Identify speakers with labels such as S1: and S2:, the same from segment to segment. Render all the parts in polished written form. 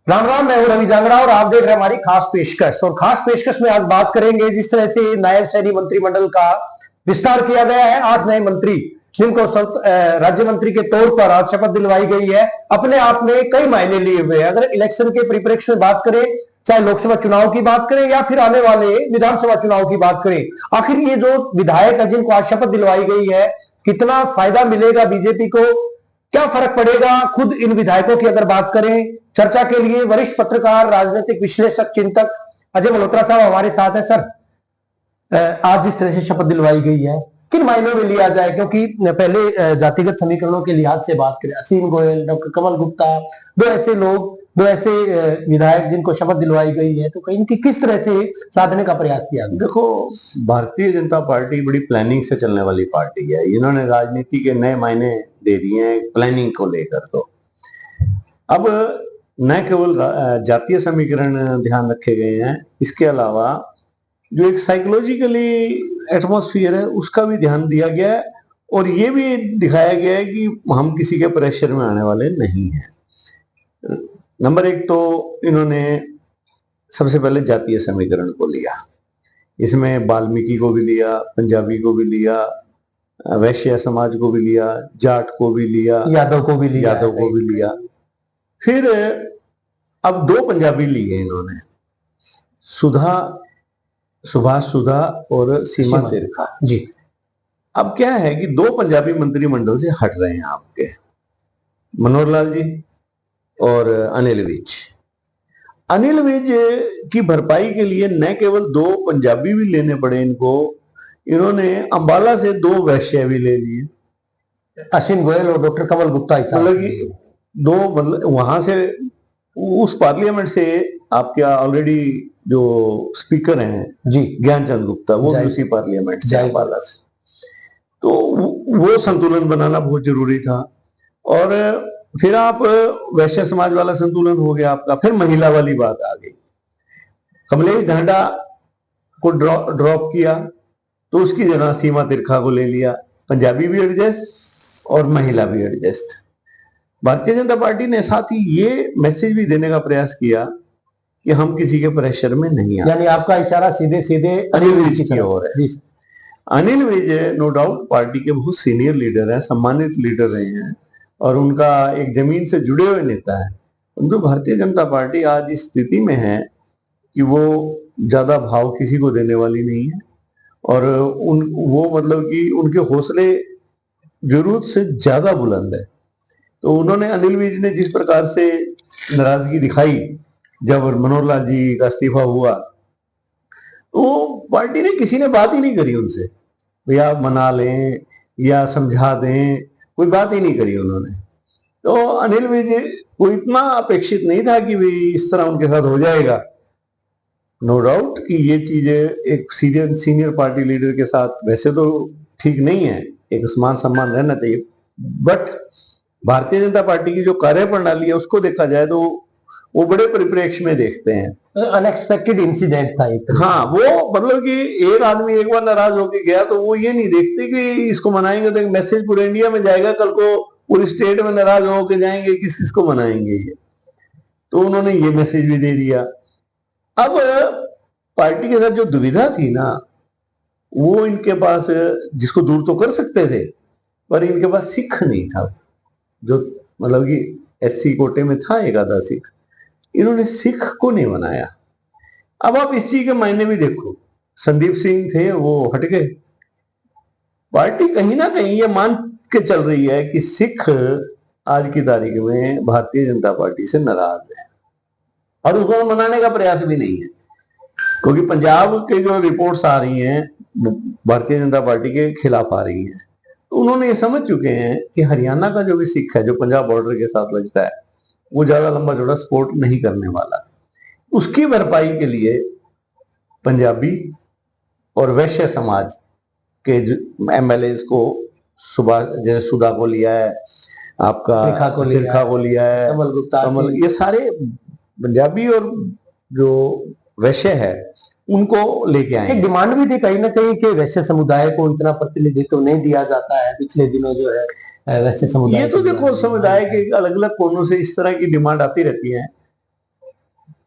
S1: राम राम, मैं हूं रवि जांगड़ा और आप देख रहे हैं हमारी खास पेशकश। और खास पेशकश में आज बात करेंगे जिस तरह से नायब सैनी मंत्रिमंडल का विस्तार किया गया है। 8 नए मंत्री जिनको राज्य मंत्री के तौर पर आज शपथ दिलवाई गई है, अपने आप में कई मायने लिए हुए हैं। अगर इलेक्शन के परिप्रेक्ष्य में बात करें, चाहे लोकसभा चुनाव की बात करें या फिर आने वाले विधानसभा चुनाव की बात करें, आखिर ये जो विधायक है जिनको आज शपथ दिलवाई गई है, कितना फायदा मिलेगा बीजेपी को, क्या फर्क पड़ेगा। खुद इन विधायकों की अगर बात करें, चर्चा के लिए वरिष्ठ पत्रकार, राजनीतिक विश्लेषक, चिंतक अजय मल्होत्रा साहब हमारे साथ है। सर, आज जिस तरह से शपथ दिलवाई गई है, किन मायनों में लिया जाए, क्योंकि पहले जातिगत समीकरणों के लिहाज से बात करें, असीम गोयल, डॉक्टर कमल गुप्ता, दो ऐसे लोग, दो ऐसे विधायक जिनको शपथ दिलवाई गई है, तो कहीं इनकी किस तरह से साधने का प्रयास किया?
S2: देखो, भारतीय जनता पार्टी बड़ी प्लानिंग से चलने वाली पार्टी है। इन्होंने राजनीति के नए मायने दे दिए हैं प्लानिंग को लेकर। तो अब न केवल जातीय समीकरण ध्यान रखे गए हैं, इसके अलावा जो एक साइकोलॉजिकली एटमॉस्फेयर है उसका भी ध्यान दिया गया है, और ये भी दिखाया गया है कि हम किसी के प्रेशर में आने वाले नहीं हैं। नंबर एक तो इन्होंने सबसे पहले जातीय समीकरण को लिया। इसमें वाल्मीकि को भी लिया, पंजाबी को भी लिया, वैश्य समाज को भी लिया, जाट को भी लिया, यादव को भी लिया। फिर अब 2 पंजाबी लिए इन्होंने, सुभाष सुधा और सीमा तिरखा जी। अब क्या है कि 2 पंजाबी मंत्रिमंडल से हट रहे हैं आपके, मनोहर लाल जी और अनिल विज। अनिल विज की भरपाई के लिए न केवल 2 पंजाबी भी लेने पड़े इनको, इन्होंने अंबाला से 2 वैश्य भी ले लिए,
S1: असीम गोयल और डॉक्टर कमल गुप्ता।
S2: मतलब कि 2, मतलब वहां से उस पार्लियामेंट से आपके ऑलरेडी जो स्पीकर हैं जी, ज्ञानचंद गुप्ता, वो भी उसी पार्लियामेंट से, अंबाला से। तो वो संतुलन बनाना बहुत जरूरी था। और फिर आप वैश्य समाज वाला संतुलन हो गया आपका, फिर महिला वाली बात आ गई। कमलेश ढांडा को ड्रॉप किया, तो उसकी जगह सीमा तिरखा को ले लिया। पंजाबी भी एडजस्ट और महिला भी एडजस्ट। भारतीय जनता पार्टी ने साथ ही ये मैसेज भी देने का प्रयास किया कि हम किसी के प्रेशर में नहीं आए।
S1: यानी आपका इशारा सीधे सीधे
S2: अनिल विज की ओर है। Anil Vij no doubt party के बहुत सीनियर लीडर हैं, सम्मानित लीडर रहे हैं, और उनका एक जमीन से जुड़े हुए नेता है। परंतु भारतीय जनता पार्टी आज इस स्थिति में है कि वो ज्यादा भाव किसी को देने वाली नहीं है, और वो मतलब कि उनके हौसले जरूरत से ज्यादा बुलंद है। तो उन्होंने, अनिल विज ने जिस प्रकार से नाराजगी दिखाई जब मनोहर लाल जी का इस्तीफा हुआ, तो पार्टी ने, किसी ने बात ही नहीं करी उनसे, भैया मना लें या समझा दें, कोई बात ही नहीं करी उन्होंने। तो अनिल विज को इतना अपेक्षित नहीं था कि भाई इस तरह उनके साथ हो जाएगा। नो डाउट कि ये चीजें एक सीनियर पार्टी लीडर के साथ वैसे तो ठीक नहीं है, एक मान सम्मान रहना चाहिए, बट भारतीय जनता पार्टी की जो कार्य प्रणाली है उसको देखा जाए तो वो बड़े परिप्रेक्ष्य में देखते हैं।
S1: अनएक्सपेक्टेड इंसिडेंट था एक।
S2: हाँ, वो मतलब कि एक आदमी एक बार नाराज होकर गया तो वो ये नहीं देखते कि इसको मनाएंगे तो एक मैसेज पूरे इंडिया में जाएगा, कल को पूरी स्टेट में नाराज होकर जाएंगे, किस किस को मनाएंगे ये। तो उन्होंने ये मैसेज भी दे दिया। अब पार्टी के साथ जो दुविधा थी ना, वो इनके पास, जिसको दूर तो कर सकते थे, पर इनके पास सिख नहीं था, जो मतलब कि एससी कोटे में था एक आधा सिख, इन्होंने सिख को नहीं बनाया। अब आप इस चीज के मायने भी देखो, संदीप सिंह थे वो हट गए। पार्टी कहीं ना कहीं ये मान के चल रही है कि सिख आज की तारीख में भारतीय जनता पार्टी से नाराज है, और उसको मनाने का प्रयास भी नहीं है, क्योंकि पंजाब के जो रिपोर्ट्स आ रही हैं भारतीय जनता पार्टी के खिलाफ आ रही हैं। तो उन्होंने ये समझ चुके हैं कि हरियाणा का जो भी सिख है, जो पंजाब बॉर्डर के साथ लगता है, वो ज्यादा लंबा चौड़ा सपोर्ट नहीं करने वाला। उसकी भरपाई के लिए पंजाबी और वैश्य समाज के एमएलए को, जैसे सुधा को लिया है, आपका तिरखा को लिया है,
S1: कमल गुप्ता,
S2: ये सारे पंजाबी और जो वैश्य है उनको लेके आए।
S1: एक डिमांड भी थी कहीं ना कहीं कि वैश्य समुदाय को इतना प्रतिनिधित्व नहीं दिया जाता है। पिछले दिनों जो है वैसे समुदाय
S2: ये तो
S1: के
S2: देखो समुदाय के अलग अलग कोनों से इस तरह की डिमांड आती रहती है।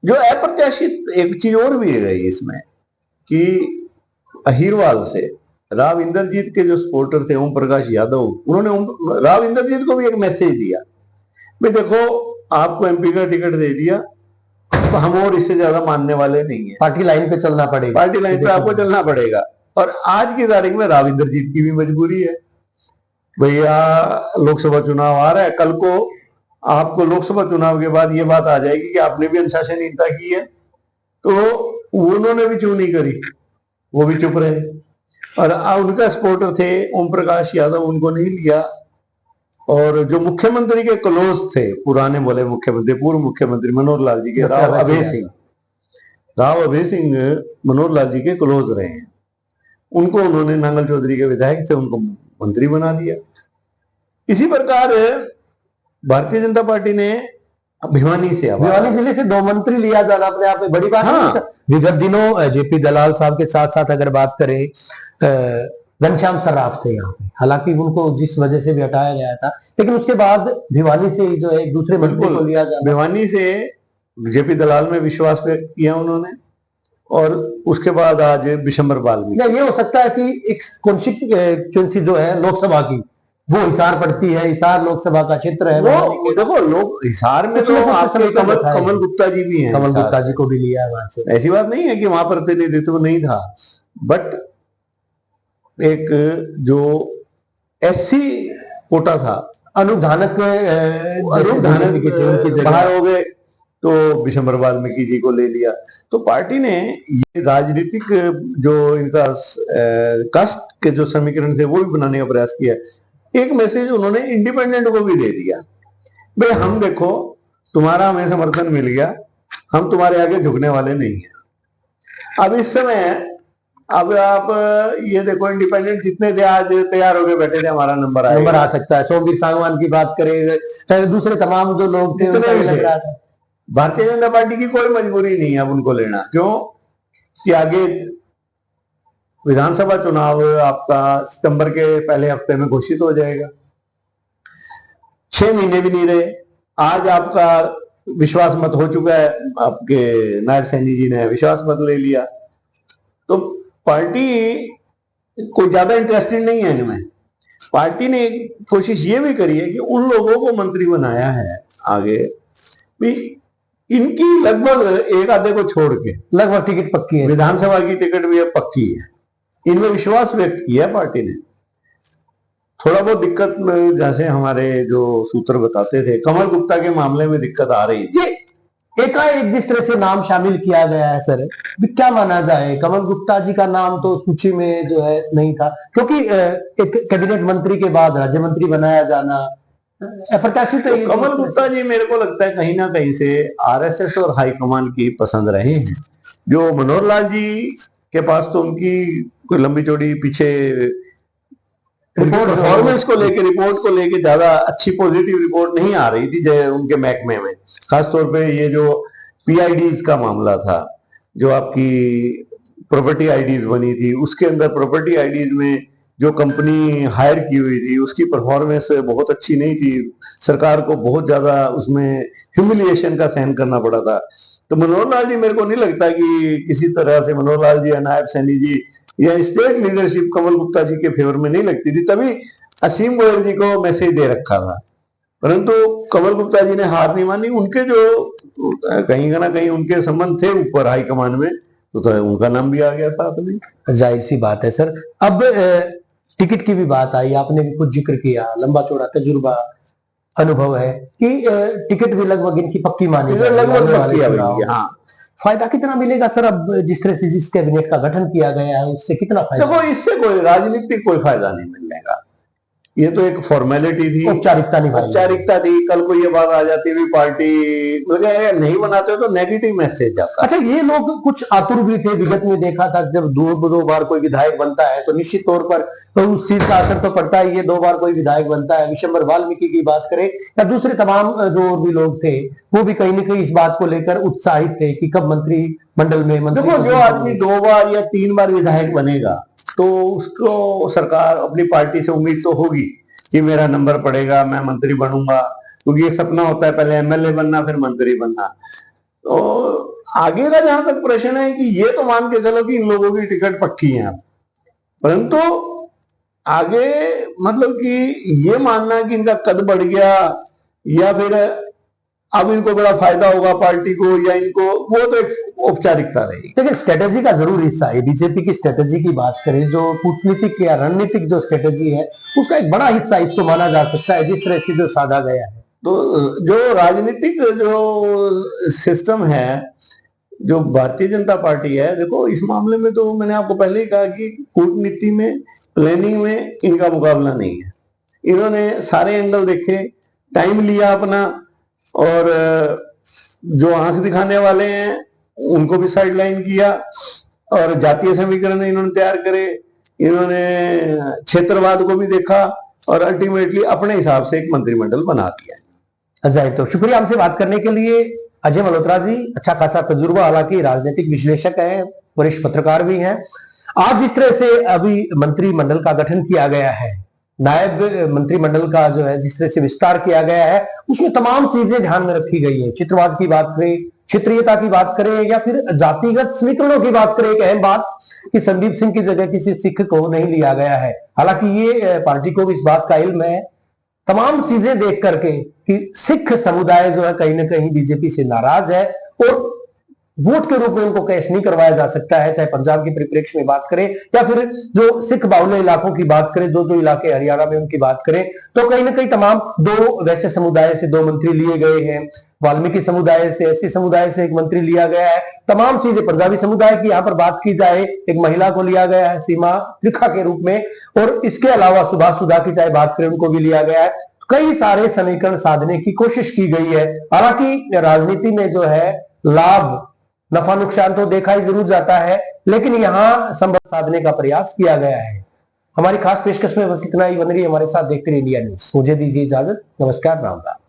S2: जो अप्रत्याशित एक चीज और भी है इसमें कि अहिरवाल से राव इंद्रजीत के जो सपोर्टर थे ओम प्रकाश यादव, उन्होंने राव इंद्रजीत को भी एक मैसेज दिया भाई देखो आपको एमपी का टिकट दे दिया तो हम और इससे ज्यादा मानने वाले नहीं है,
S1: पार्टी लाइन पे चलना पड़ेगा,
S2: पार्टी लाइन पे आपको चलना पड़ेगा। और आज की तारीख में राव इंद्रजीत की भी मजबूरी है, भैया लोकसभा चुनाव आ रहा है, कल को आपको लोकसभा चुनाव के बाद ये बात आ जाएगी कि आपने भी अनुशासनहीनता की है, तो उन्होंने भी चुन नहीं करी, वो भी चुप रहे। और उनका सपोर्टर थे ओम प्रकाश यादव, उनको नहीं लिया। और जो मुख्यमंत्री के क्लोज थे, पुराने बोले मुख्यमंत्री, पूर्व मुख्यमंत्री मनोहर लाल जी के, राव अभय सिंह मनोहर लाल जी के क्लोज रहे हैं, उनको उन्होंने नांगल चौधरी के विधायक थे, उनको मंत्री बना दिया। इसी प्रकार भारतीय जनता पार्टी ने भिवानी जिले से 2 मंत्री लिया जाना अपने आप में बड़ी बात है। विगत दिनों जेपी दलाल साहब के साथ साथ अगर बात करें घनश्याम सर्राफ थे यहाँ पे, हालांकि उनको जिस वजह से भी हटाया गया था, लेकिन उसके बाद भिवानी से जो है एक दूसरे मंत्री को लिया जाना, भिवानी से जेपी दलाल में विश्वास व्यक्त किया उन्होंने। और उसके बाद आज विशंबर वाल्मीकि, ये हो सकता है कि एक कॉन्स्टिट्यूएंसी जो है लोकसभा की वो हिसार पड़ती है, हिसार लोकसभा का क्षेत्र है, वो देखो लोग हिसार में तो आपके कमल गुप्ता जी भी हैं, कमल गुप्ता जी को भी लिया है वहां से, ऐसी बात नहीं है कि वहां प्रतिनिधित्व नहीं था। बट एक जो एससी कोटा था, अनुधानक बाहर हो गए, तो विशंबर वाल्मीकि जी को ले लिया। तो पार्टी ने ये राजनीतिक जो इनका कास्ट के जो समीकरण थे वो भी बनाने का प्रयास किया। एक मैसेज उन्होंने इंडिपेंडेंट को भी दे दिया, भाई हम देखो तुम्हारा हमें समर्थन मिल गया, हम तुम्हारे आगे झुकने वाले नहीं है। अब इस समय अब आप ये देखो इंडिपेंडेंट जितने थे आज तैयार होके बैठे थे, हमारा नंबर आ सकता है। सोमवीर सांगवान की बात करें, दूसरे तमाम जो लोग थे लग रहा था। भारतीय जनता पार्टी की कोई मजबूरी नहीं है अब उनको लेना, क्यों कि आगे विधानसभा चुनाव आपका सितंबर के पहले हफ्ते में घोषित हो जाएगा, 6 महीने भी नहीं रहे। आज आपका विश्वास मत हो चुका है, आपके नायब सैनी जी ने विश्वास मत ले लिया, तो पार्टी कोई ज्यादा इंटरेस्टेड नहीं है इनमें। पार्टी ने कोशिश ये भी करी है कि उन लोगों को मंत्री बनाया है आगे भी, इनकी लगभग एक आधे को छोड़ के लगभग टिकट पक्की है, विधानसभा की टिकट भी पक्की है, इनमें विश्वास व्यक्त किया पार्टी ने। थोड़ा बहुत दिक्कत में जैसे हमारे जो सूत्र बताते थे, कमल गुप्ता के मामले में दिक्कत आ रही थी, एकाएक जिस तरह से नाम शामिल किया गया है सर, क्या माना जाए? कमल गुप्ता जी का नाम तो सूची में जो है नहीं था, क्योंकि एक कैबिनेट मंत्री के बाद राज्य मंत्री बनाया जाना अप्रत्याशित है। कमल गुप्ता जी मेरे को लगता है कहीं ना कहीं से आरएसएस और हाईकमान की पसंद रहे हैं। जो मनोहर लाल जी के पास तो उनकी कोई लंबी चौड़ी पीछे परफॉर्मेंस को लेके, रिपोर्ट को लेके ज्यादा अच्छी पॉजिटिव रिपोर्ट नहीं आ रही थी उनके महकमे में। खासतौर पे ये जो पीआईडीज का मामला था, जो आपकी प्रॉपर्टी आईडीज बनी थी, उसके अंदर प्रॉपर्टी आईडीज में जो कंपनी हायर की हुई थी उसकी परफॉर्मेंस बहुत अच्छी नहीं थी, सरकार को बहुत ज्यादा उसमें ह्यूमिलिएशन का सहन करना पड़ा था। तो मनोहर लाल जी, मेरे को नहीं लगता कि किसी तरह से मनोहर लाल जी या नायब सैनी जी या स्टेट लीडरशिप कमल गुप्ता जी के फेवर में नहीं लगती थी, तभी असीम गोयल जी को मैसेज दे रखा था। परंतु कमल गुप्ता जी ने हार नहीं मानी, उनके जो कहीं ना कहीं उनके संबंध थे ऊपर हाईकमान में, तो उनका नाम भी आ गया साथ में। जाहिर सी बात है सर। अब टिकट की भी बात आई, आपने भी कुछ जिक्र किया, लंबा चौड़ा तजुर्बा अनुभव है कि टिकट भी लगभग इनकी पक्की मानी, लगभग पक्की है। हाँ, फायदा कितना मिलेगा सर? अब जिस तरह से जिस कैबिनेट का गठन किया गया है उससे कितना फायदा? देखो, इससे कोई राजनीतिक कोई फायदा नहीं मिलेगा, ये तो एक फॉर्मेलिटी थी, औपचारिकता थी। कल को ये बात आ जाती है पार्टी नहीं बनाते तो नेगेटिव मैसेज जाता। अच्छा, ये लोग कुछ आतुर भी थे, विगत में देखा था जब दो बार कोई विधायक बनता है तो निश्चित तौर पर तो उस चीज का असर तो पड़ता है। ये 2 बार कोई विधायक बनता है, विशंबर वाल्मीकि की बात करें या दूसरे तमाम जो और भी लोग थे, वो भी कहीं ना कहीं इस बात को लेकर उत्साहित थे कि कब मंत्री मंडल में देखो, जो आदमी 2 बार या 3 बार विधायक बनेगा तो उसको सरकार अपनी पार्टी से उम्मीद तो होगी कि मेरा नंबर पड़ेगा, मैं मंत्री बनूंगा, क्योंकि ये सपना होता है पहले एमएलए बनना फिर मंत्री बनना। तो आगे का जहां तक प्रश्न है कि ये तो मान के चलो कि इन लोगों की टिकट पक्की है, परंतु आगे मतलब कि ये मानना कि इनका कद बढ़ गया या फिर अब इनको बड़ा फायदा होगा पार्टी को या इनको, वो तो एक औपचारिकता रहेगी।
S1: लेकिन स्ट्रेटेजी का जरूर हिस्सा है। बीजेपी की स्ट्रेटेजी की बात करें, जो कूटनीतिक या रणनीतिक जो स्ट्रेटेजी है उसका एक बड़ा हिस्सा इसको माना जा सकता है, जिस तरह से जो साधा गया है।
S2: तो जो राजनीतिक जो सिस्टम है, जो भारतीय जनता पार्टी है, देखो इस मामले में तो मैंने आपको पहले ही कहा कि कूटनीति में, प्लानिंग में इनका मुकाबला नहीं है। इन्होंने सारे एंगल देखे, टाइम लिया अपना, और जो आंख दिखाने वाले हैं उनको भी साइडलाइन किया, और जातीय समीकरण इन्होंने तैयार करे, इन्होंने क्षेत्रवाद को भी देखा, और अल्टीमेटली अपने हिसाब से एक मंत्रिमंडल बना दिया।
S1: अजय, तो शुक्रिया हमसे बात करने के लिए। अजय मल्होत्रा जी, अच्छा खासा तजुर्बा, हालांकि राजनीतिक विश्लेषक हैं, वरिष्ठ पत्रकार भी हैं। आज जिस तरह से अभी मंत्रिमंडल का गठन किया गया है, नायब मंत्रिमंडल का जो है जिस तरह से विस्तार किया गया है, उसमें तमाम चीजें ध्यान में रखी गई है। चित्रवाद की बात करें, क्षेत्रीयता की बात करें, या फिर जातिगत समीकरणों की बात करें, एक अहम बात कि संदीप सिंह की जगह किसी सिख को नहीं लिया गया है। हालांकि ये पार्टी को भी इस बात का इल्म है, तमाम चीजें देख करके, कि सिख समुदाय जो है कहीं ना कहीं बीजेपी से नाराज है, और वोट के रूप में उनको कैश नहीं करवाया जा सकता है, चाहे पंजाब के परिप्रेक्ष्य में बात करें या फिर जो सिख बाहुल्य इलाकों की बात करें, जो इलाके हरियाणा में उनकी बात करें, तो कहीं ना कहीं तमाम दो वैसे समुदाय से 2 मंत्री लिए गए हैं, वाल्मीकि समुदाय से, एससी समुदाय से 1 मंत्री लिया गया है, तमाम चीजें। पंजाबी समुदाय की यहाँ पर बात की जाए, एक महिला को लिया गया है सीमा त्रिखा के रूप में, और इसके अलावा सुभाष सुधा की चाहे बात करें, उनको भी लिया गया है। कई सारे समीकरण साधने की कोशिश की गई है। हालांकि राजनीति में जो है लाभ नफा नुकसान तो देखा ही जरूर जाता है, लेकिन यहां संबंध साधने का प्रयास किया गया है। हमारी खास पेशकश में बस इतना ही। बन रही हमारे साथ देखते रहिए इंडिया न्यूज़। मुझे दीजिए इजाजत, नमस्कार, राम राम।